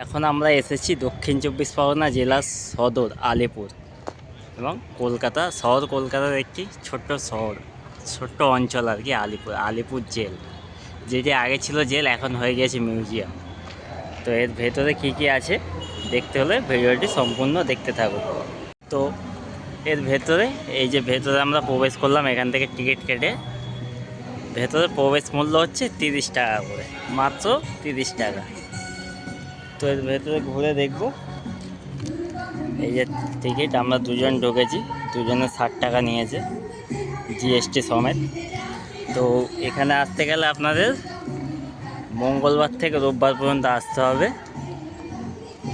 এখন আমরা এসেছি দক্ষিণ চব্বিশ পরগনা জেলার সদর আলিপুর এবং কলকাতার একটি ছোট্ট শহর, ছোট্ট অঞ্চল আর কি আলিপুর জেল। যেটি আগে ছিল জেল, এখন হয়ে গেছে মিউজিয়াম। তো এর ভেতরে কী আছে দেখতে হলে ভিডিওটি সম্পূর্ণ দেখতে থাকুন। তো এর ভেতরে ভেতরে আমরা প্রবেশ করলাম এখান থেকে টিকিট কেটে। ভেতরে প্রবেশ মূল্য হচ্ছে 30 টাকা করে, মাত্র 30 টাকা। তো এর ভেতরে ঘুরে দেখব। এই যে টিকিট, আমরা দুজন ঢুকেছি, দুজনে 60 টাকা নিয়েছে জিএসটি সমেত। তো এখানে আসতে গেলে আপনাদের মঙ্গলবার থেকে রোববার পর্যন্ত আসতে হবে,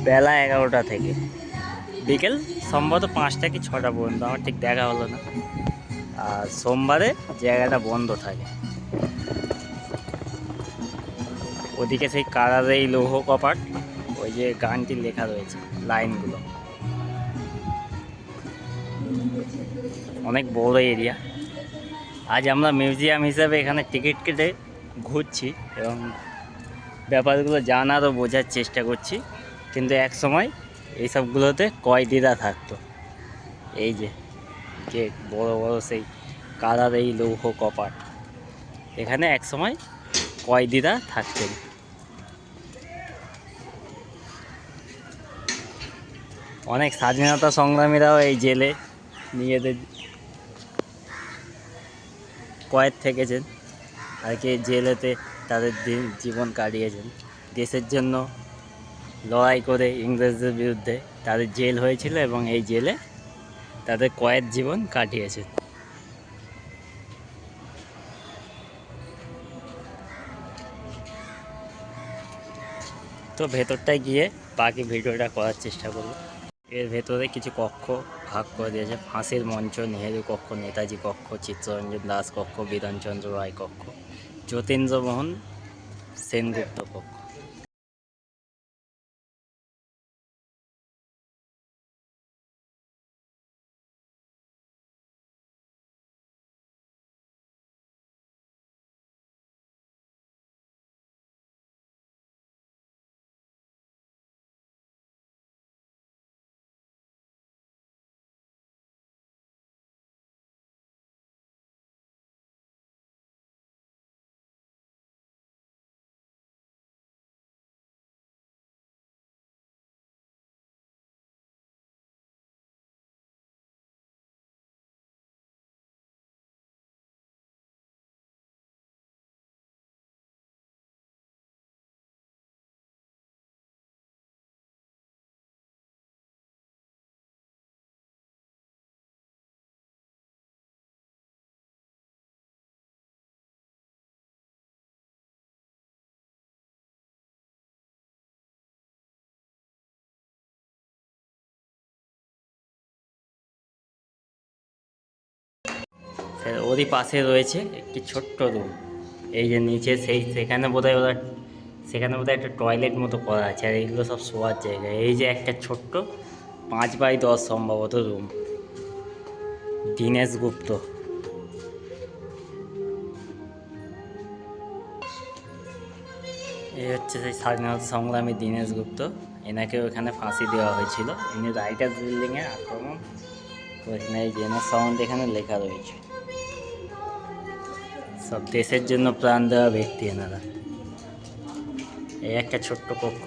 বেলা 11টা থেকে বিকেল সম্ভবত 5টা কি 6টা পর্যন্ত, আমার ঠিক দেখা হলো না। আর সোমবারে জায়গাটা বন্ধ থাকে। ওদিকে সেই কারার এই লৌহ কপাট, ওই যে গানটি লেখা রয়েছে লাইনগুলো। অনেক বড় এরিয়া। আজ আমরা মিউজিয়াম হিসেবে এখানে টিকিট কেটে ঘুরছি এবং ব্যাপারগুলো জানার ও বোঝার চেষ্টা করছি। কিন্তু এক সময় এইসবগুলোতে কয়েদিরা থাকতো। এই যে বড় বড় সেই কালার এই লৌহ কপাট, এখানে এক সময় কয়েদিরা থাকতেন। অনেক স্বাধীনতা সংগ্রামীরাও এই জেলে নিজেদের কয়েদ থেকেছেন আর কি, জেলেতে তাদের জীবন কাটিয়েছেন। দেশের জন্য লড়াই করে ইংরেজদের বিরুদ্ধে তাদের জেল হয়েছিল এবং এই জেলে তাদের কয়েদ জীবন কাটিয়েছে। তো ভেতরটায় গিয়ে বাকি ভিডিওটা করার চেষ্টা করব। এর ভেতরে কিছু কক্ষ ভাগ করে দিয়েছে: ফাঁসির মঞ্চ, নেহেরু কক্ষ, নেতাজি কক্ষ, চিত্তরঞ্জন দাস কক্ষ, বিধানচন্দ্র রায় কক্ষ, যতীন্দ্রমোহন সেনগুপ্ত কক্ষ। ওরই পাশে রয়েছে একটি ছোট্ট রুম। এই যে নিচে সেখানে বোধহয় একটা টয়লেট মতো করা আছে, আর এইগুলো সব শোয়ার জায়গা। এই যে একটা ছোট্ট 5x10 সম্ভবত রুম। দীনেশ গুপ্ত, এই হচ্ছে সেই স্বাধীনতা সংগ্রামী দীনেশ গুপ্ত। এনাকেও এখানে ফাঁসি দেওয়া হয়েছিল। ইনি রাইটার্স বিল্ডিংয়ে আক্রমণ করেছেন। এই জেনার সাউন্ড এখানে লেখা রয়েছে। সব দেশের জন্য প্রাণ দেওয়া ব্যক্তি এনারা। এই একটা ছোট্ট কক্ষ।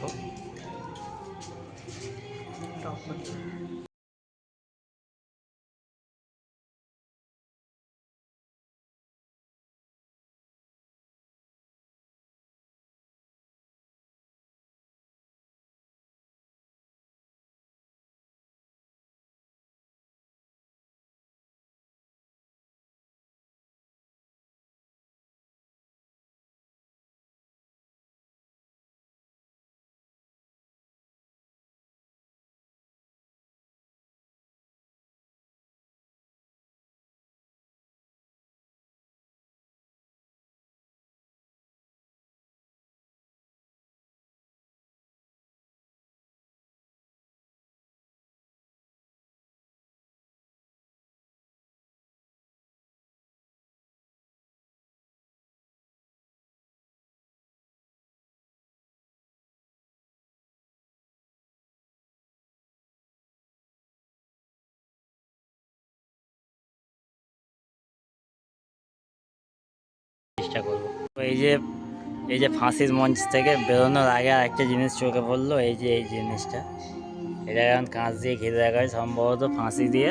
চেষ্টা করব। তো এই যে ফাঁসির মঞ্চ থেকে বেরোনোর আগে আর একটা জিনিস চোখে পড়লো, এই যে এই জিনিসটা, এটা এখন কাঁচ দিয়ে ঘিরে রাখা হয়, সম্ভবত ফাঁসি দিয়ে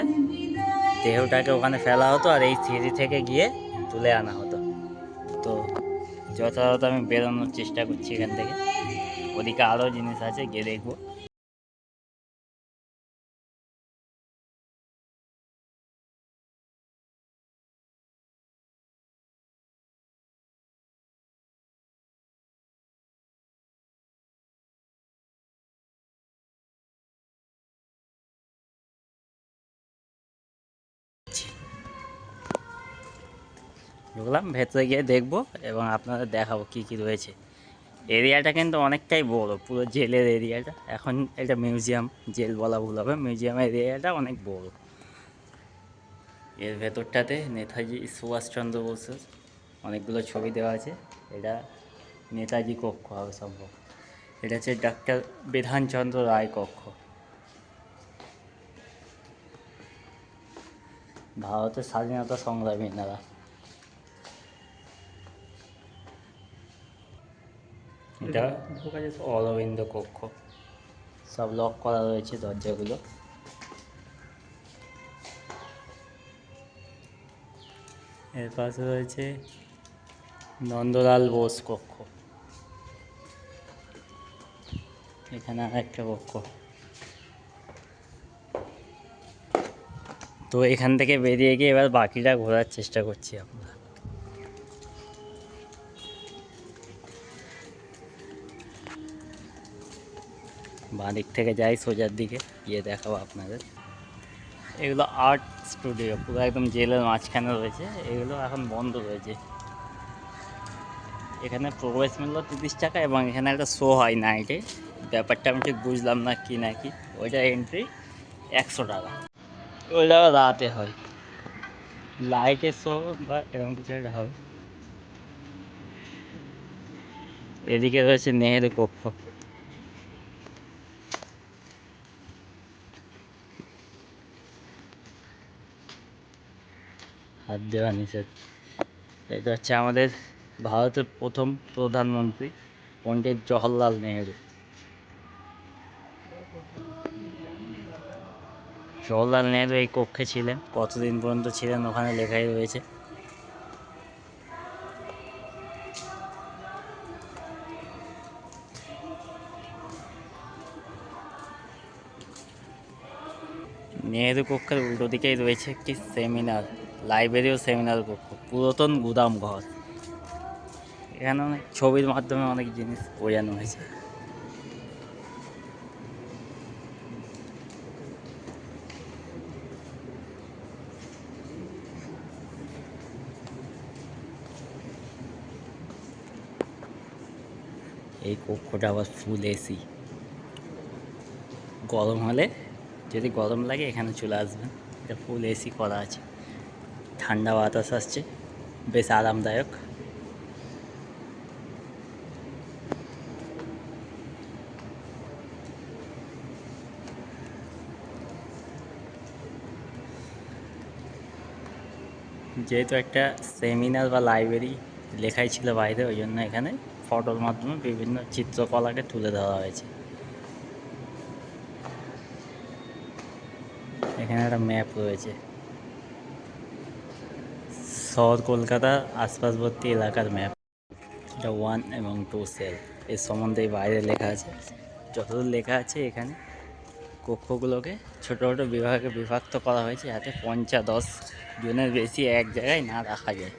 দেহটাকে ওখানে ফেলা হতো আর এই সিঁড়ি থেকে গিয়ে তুলে আনা হতো। তো যথাযথ আমি বেরোনোর চেষ্টা করছি এখান থেকে, ওদিকে আরও জিনিস আছে, গিয়ে দেখবো। ঢুকলাম, ভেতরে গিয়ে দেখবো এবং আপনাদের দেখাবো কী কী রয়েছে। এরিয়াটা কিন্তু অনেকটাই বড়, পুরো জেলের এরিয়াটা। এখন এটা মিউজিয়াম, জেল বলা ভুল হবে, মিউজিয়ামের এরিয়াটা অনেক বড়। এর ভেতরটাতে নেতাজি সুভাষচন্দ্র বোসের অনেকগুলো ছবি দেওয়া আছে। এটা নেতাজি কক্ষ হবে সম্ভব। এটা হচ্ছে ডাক্তার বিধানচন্দ্র রায় কক্ষ, ভারতের স্বাধীনতা সংগ্রামী এনারা। এটা অরবিন্দ কক্ষ, সব লক করা রয়েছে দরজাগুলো। এর পাশে রয়েছে নন্দলাল বোস কক্ষ, এখানে আরেকটা কক্ষ। তো এখান থেকে বেরিয়ে গিয়ে এবার বাকিটা ঘোরার চেষ্টা করছি আমরা। বাঁ দিক থেকে যাই সোজার দিকে, গিয়ে দেখাবো আপনাদের। এগুলো আর্ট স্টুডিও, পুরো একদম জেলের মাঝখানে রয়েছে। এগুলো এখন বন্ধ রয়েছে। এখানে প্রবেশ মূল্য 30 টাকা এবং এখানে একটা শো হয় নাইটে, ব্যাপারটা আমি ঠিক বুঝলাম না কি নাকি, ওইটা এন্ট্রি 100 টাকা। ওইটা রাতে হয়, লাইটের শো বা এরকম কিছু একটা হবে। এদিকে রয়েছে নেহেরু কক্ষ, হাত দেওয়া নিষেধ। এটা হচ্ছে আমাদের ভারতের প্রথম প্রধানমন্ত্রী পণ্ডিত জওহরলাল নেহেরু। জওহরলাল নেহেরু এই কক্ষে ছিলেন, কতদিন পর্যন্ত ছিলেন ওখানে লেখাই রয়েছে। নেহেরু কক্ষের উল্টো দিকেই রয়েছে একটি সেমিনার, লাইব্রেরি ও সেমিনার কক্ষ, পুরাতন গুদাম ঘর। এখানে অনেক ছবির মাধ্যমে অনেক জিনিস বোঝানো হয়েছে। এই কক্ষটা আবার ফুল এসি, গরম হলে যদি গরম লাগে এখানে চলে আসবেন। এটা ফুল এসি করা আছে, ঠান্ডা বাতাস আসছে, বেশ আরামদায়ক। যেহেতু একটা সেমিনার বা লাইব্রেরি লেখাই ছিল বাইরে, ওই জন্য এখানে ফটোর মাধ্যমে বিভিন্ন চিত্রকলাকে তুলে ধরা হয়েছে। এখানে একটা ম্যাপ রয়েছে, শহর কলকাতার আশপাশবর্তী এলাকার ম্যাপ। এটা 1 এবং 2 সেল, এর সম্বন্ধে বাইরে লেখা আছে। যতদূর লেখা আছে এখানে কক্ষগুলোকে ছোটো ছোটো বিভাগে বিভক্ত করা হয়েছে, যাতে 50-10 জনের বেশি এক জায়গায় না রাখা যায়।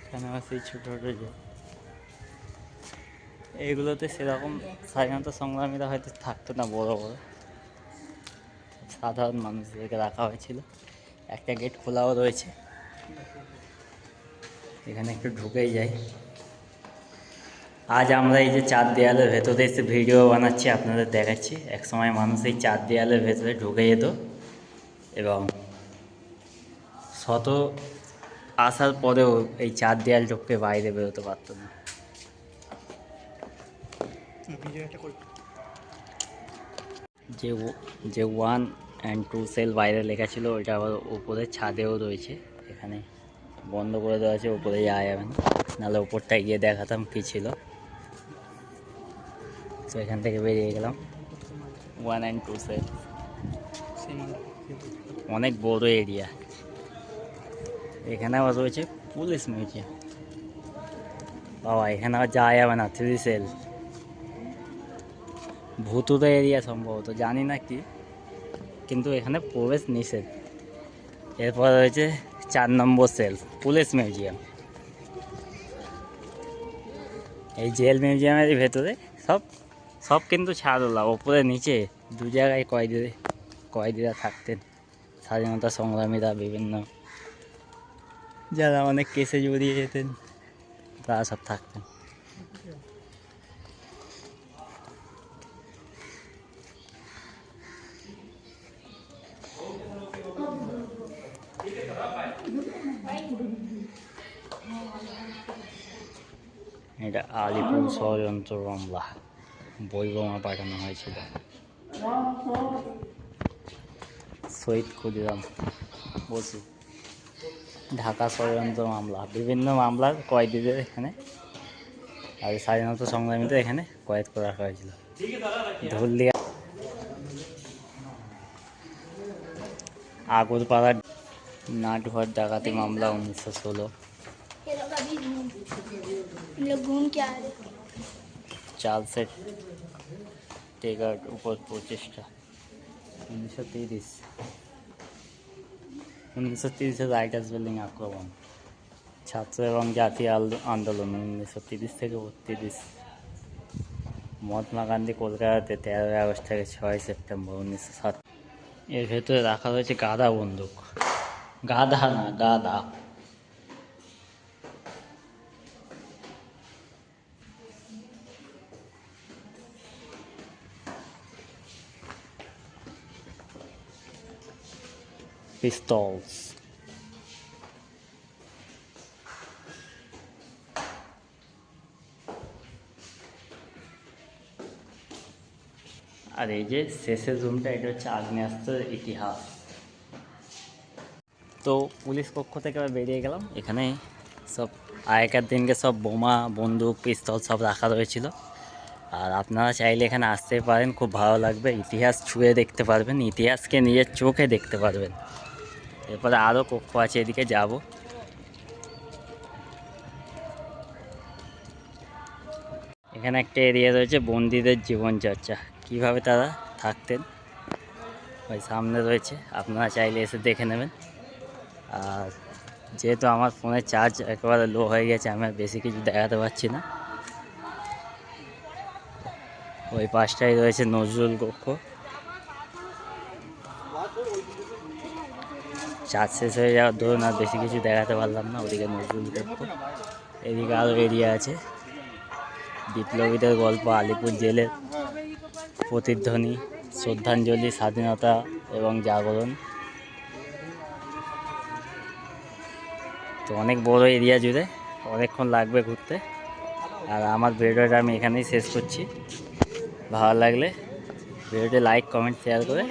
এখানে আমার সেই ছোটো ছোটো যে এইগুলোতে সেরকম স্বাধীনতা সংগ্রামীরা হয়তো থাকতো না, বড় বড় সাধারণ মানুষদেরকে রাখা হয়েছিল। একটা গেট খোলাও রয়েছে, এখানে একটু ঢুকেই যাই। আজ আমরা এই যে 4 দেয়ালের ভেতরে এসে ভিডিও বানাচ্ছি, আপনাদের দেখাচ্ছি। একসময় মানুষ এই 4 দেয়ালের ভেতরে ঢুকে যেত এবং শত আসার পরেও এই 4 দেয়াল টপকে বাইরে বেরোতে পারতো না। যে 1 and 2 সেল বাইরে লেখা ছিল, ওইটা আবার উপরে ছাদেও রয়েছে। এখানে বন্ধ করে দেওয়া আছে, উপরে যাওয়া যাবে না, নাহলে উপরটায় গিয়ে দেখাতাম কী ছিল। তো এখান থেকে বেরিয়ে গেলাম 1 and 2 সেল। অনেক বড় এরিয়া। এখানে আবার রয়েছে পুলিশ মিউজিয়াম। বাবা, এখানে আবার যাওয়া যাবে না, 3 সেল। ভুতুড়ে এরিয়া সম্ভবত, জানি না কি, কিন্তু এখানে প্রবেশ নিষেধ। এরপর রয়েছে 4 নম্বর সেল, পুলিশ মিউজিয়াম। এই জেল মিউজিয়ামের ভেতরে সব সব কিন্তু ছাড়লা, ওপরে নিচে 2 জায়গায় কয়েদিরা থাকতেন। স্বাধীনতা সংগ্রামীরা, বিভিন্ন যারা অনেক কেসে জড়িয়ে যেতেন, তারা সব থাকতেন। এটা আলিপুর ষড়যন্ত্র মামলা, বই বোমা পাঠানো হয়েছিল। শহীদ ক্ষুদিরাম বসু, ঢাকা ষড়যন্ত্র মামলা, বিভিন্ন মামলার কয়েদিদের এখানে, আর স্বাধীনতা সংগ্রামীদের এখানে কয়েদ করে রাখা হয়েছিল। ধুলিয়া আগরপাড়ার নাটঘর ডাকাতি মামলা 1916। চার্লসের টেগার উপর প্রচেষ্টা 1930। 1930-এ রাইটার্স বিল্ডিং আক্রমণ, ছাত্র এবং জাতীয় আন্দোলন 1930 থেকে 32। মহাত্মা গান্ধী কলকাতাতে 13 আগস্ট থেকে 6 সেপ্টেম্বর 1907। এর ভেতরে রাখা হয়েছে গাদা বন্দুক, গাধা না গাদা। পিস্তলস। আর এই যে শেষের রুমটা, এটা হচ্ছে আগ্নেয়াস্ত্রের ইতিহাস। তো পুলিশ পক্ষ থেকে আবার বেরিয়ে গেলাম। এখানে সব আগেকার দিনকে সব বোমা, বন্দুক, পিস্তল সব রাখা রয়েছিল। আর আপনারা চাইলে এখানে আসতে পারেন, খুব ভালো লাগবে। ইতিহাস ছুঁয়ে দেখতে পারবেন, ইতিহাসকে নিজের চোখে দেখতে পারবেন। এরপরে আরও কক্ষ আছে, এদিকে যাব। এখানে একটা এরিয়া রয়েছে বন্দীদের জীবনচর্চা, কিভাবে তারা থাকতেন, ওই সামনে রয়েছে। আপনারা চাইলে এসে দেখে নেবেন। আর যেহেতু আমার ফোনের চার্জ একেবারে লো হয়ে গেছে, আমি আর বেশি কিছু দেখাতে পারছি না। ওই পাশটাই রয়েছে নজরুল কক্ষ। চার্জ শেষ হয়ে যাওয়ার ধরুন আর বেশি কিছু দেখাতে পারলাম না। ওদিকে নজরুল কক্ষ, এদিকে আরও এরিয়া আছে। বিপ্লবীদের গল্প, আলিপুর জেলের প্রতিধ্বনি, শ্রদ্ধাঞ্জলি, স্বাধীনতা এবং জাগরণ। তো অনেক বড় এরিয়া জুড়ে, অনেকক্ষণ লাগবে ঘুরতে। আর আমার ভিডিওটা আমি এখানেই শেষ করছি। ভালো লাগলে ভিডিওটি লাইক, কমেন্ট, শেয়ার করে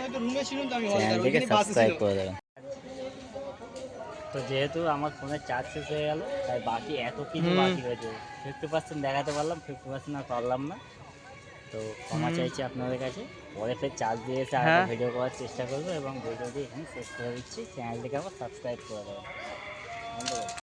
চ্যানেলটিকে সাবস্ক্রাইব করে দেবেন। তো যেহেতু আমার ফোনের চার্জ শেষ হয়ে গেল, তাই বাকি এত কিছু বাকি হয়েছে, 50% দেখাতে পারলাম, 50% আর পারলাম না। তো ক্ষমা চাইছি আপনাদের কাছে। পরে ফের চার্জ দিয়ে এসে আরেকটা ভিডিও করার চেষ্টা করবো, এবং ভিডিওটি এখানে শেষ করে দিচ্ছি। চ্যানেলটিকে আবার সাবস্ক্রাইব করে দেবেন। ধন্যবাদ।